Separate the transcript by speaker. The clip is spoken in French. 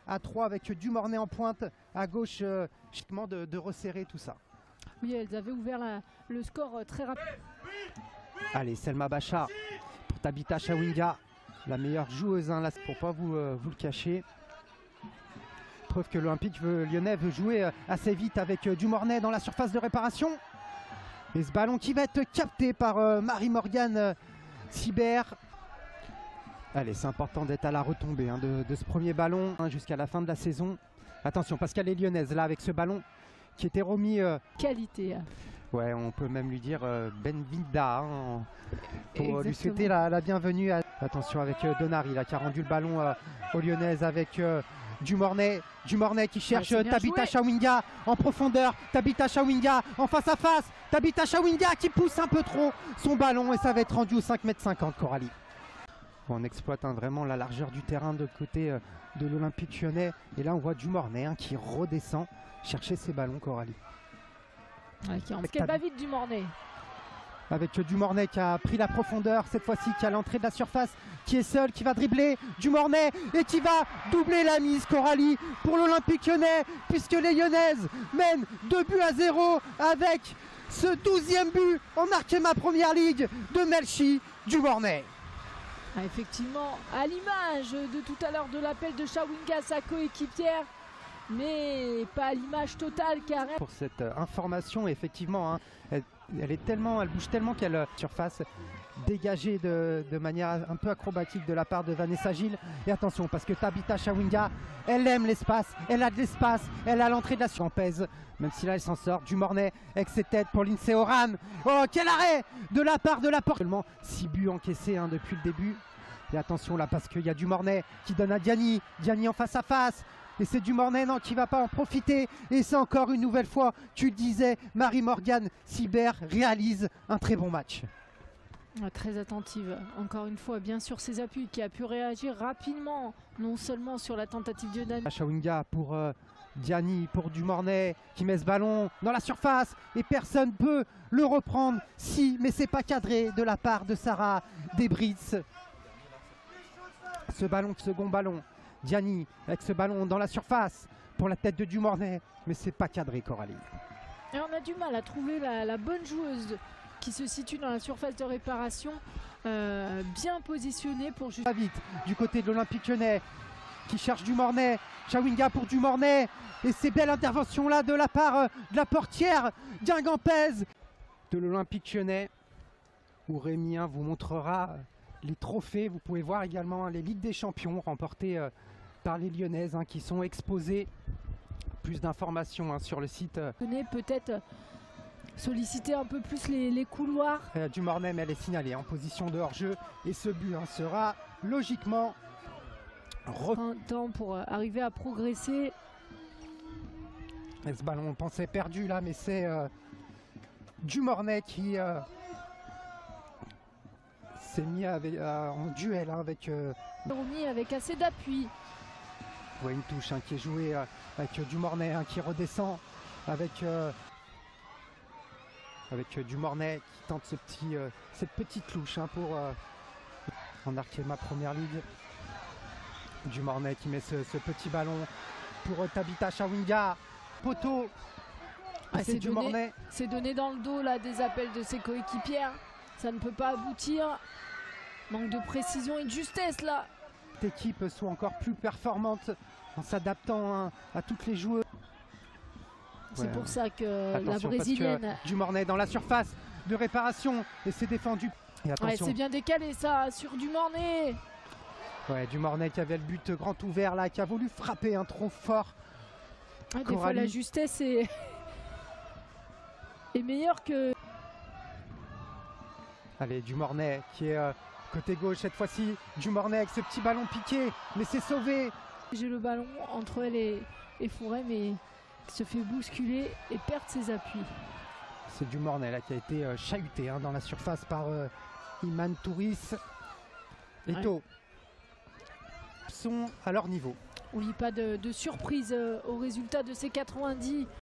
Speaker 1: À 3 avec Dumornay en pointe, à gauche, justement de resserrer tout ça.
Speaker 2: Oui, elles avaient ouvert le score très rapide.
Speaker 1: Allez, Selma Bachar pour Tabitha Chawinga, la meilleure joueuse, hein, là, pour pas vous le cacher. Preuve que l'Olympique lyonnais veut jouer assez vite avec Dumornay dans la surface de réparation. Et ce ballon qui va être capté par Marie-Morgane Sibert. Allez, c'est important d'être à la retombée hein, de ce premier ballon hein, jusqu'à la fin de la saison. Attention, parce qu'elle est lyonnaise là avec ce ballon qui était remis.
Speaker 2: Qualité.
Speaker 1: Ouais, on peut même lui dire Benvinda hein, pour
Speaker 2: Exactement.
Speaker 1: lui souhaiter la bienvenue. Attention avec Donari là, qui a rendu le ballon aux lyonnaises avec Dumornay. Dumornay qui cherche Tabitha Chawinga en profondeur. Tabitha Chawinga en face à face. Tabitha Chawinga qui pousse un peu trop son ballon et ça va être rendu au 5,50 m Coralie. On exploite hein, vraiment la largeur du terrain de côté de l'Olympique lyonnais. Et là, on voit Dumornay hein, qui redescend chercher ses ballons, Coralie.
Speaker 2: Ouais, qui est pas vite Dumornay.
Speaker 1: Avec Dumornay qui a pris la profondeur, cette fois-ci, qui a l'entrée de la surface, qui est seul, qui va dribbler Dumornay et qui va doubler la mise, Coralie, pour l'Olympique lyonnais, puisque les lyonnaises mènent 2-0 avec ce 12e but en Arkema Première Ligue de Melchi Dumornay.
Speaker 2: Ah, effectivement, à l'image de tout à l'heure de l'appel de Chawinga, sa coéquipière, mais pas à l'image totale car
Speaker 1: pour cette information, effectivement, hein, elle bouge tellement qu'elle surface dégagée de manière un peu acrobatique de la part de Vanessa Gilles. Et attention, parce que Tabitha Chawinga, elle aime l'espace, elle a de l'espace, elle a l'entrée de la surpèse, même si là elle s'en sort. Dumornay avec ses têtes pour Lindsay Oran. Oh, quel arrêt de la part de la porte. Seulement 6 buts encaissés hein, depuis le début. Et attention là, parce qu'il y a Dumornay qui donne à Diani. Diani en face à face. Et c'est Dumornay qui ne va pas en profiter. Et c'est encore une nouvelle fois, tu le disais, Marie-Morgane Sibert réalise un très bon match.
Speaker 2: Très attentive, encore une fois, bien sûr ses appuis, qui a pu réagir rapidement, non seulement sur la tentative de Dani.
Speaker 1: Chawinga pour Diani, pour Dumornay, qui met ce ballon dans la surface. Et personne ne peut le reprendre. Si, mais c'est pas cadré de la part de Sarah Desbris. Ce ballon, second ballon. Diani avec ce ballon dans la surface pour la tête de Dumornay, mais c'est pas cadré, Coralie.
Speaker 2: Et on a du mal à trouver la bonne joueuse qui se situe dans la surface de réparation, bien positionnée pour juste.
Speaker 1: Pas vite du côté de l'Olympique lyonnais qui cherche Dumornay. Chawinga pour Dumornay et ces belles interventions là de la part de la portière Guingampès de l'Olympique lyonnais, où Rémi vous montrera les trophées. Vous pouvez voir également les Ligues des Champions remportées par les Lyonnaises qui sont exposées. Plus d'informations sur le site.
Speaker 2: Peut-être solliciter un peu plus les couloirs.
Speaker 1: Dumornay, mais elle est signalée en position de hors-jeu et ce but sera logiquement
Speaker 2: un temps pour arriver à progresser.
Speaker 1: Et ce ballon, on pensait perdu là, mais c'est Dumornay qui s'est mis en duel avec
Speaker 2: avec assez d'appui.
Speaker 1: Ouais, une touche qui est jouée avec Dumornay qui redescend avec Dumornay qui tente cette petite louche pour en Arkema Première Ligue. Dumornay qui met ce petit ballon pour Tabitha Chawinga. Poteau.
Speaker 2: C'est Dumornay. C'est donné dans le dos là des appels de ses coéquipières. Ça ne peut pas aboutir. Manque de précision et de justesse là.
Speaker 1: Cette équipe soit encore plus performante en s'adaptant à toutes les joueuses.
Speaker 2: C'est pour ça que la brésilienne.
Speaker 1: Dumornay dans la surface de réparation et c'est défendu.
Speaker 2: C'est bien décalé ça sur Dumornay.
Speaker 1: Ouais, Dumornay qui avait le but grand ouvert là, qui a voulu frapper trop fort.
Speaker 2: Des fois la justesse est meilleure que.
Speaker 1: Allez, Dumornay qui est côté gauche cette fois-ci. Dumornay avec ce petit ballon piqué, mais c'est sauvé.
Speaker 2: J'ai le ballon entre elle et Fouret, mais se fait bousculer et perdre ses appuis.
Speaker 1: C'est Dumornay là qui a été chahuté dans la surface par Iman Touris. Eto sont à leur niveau.
Speaker 2: Oui, pas de surprise au résultat de ces 90.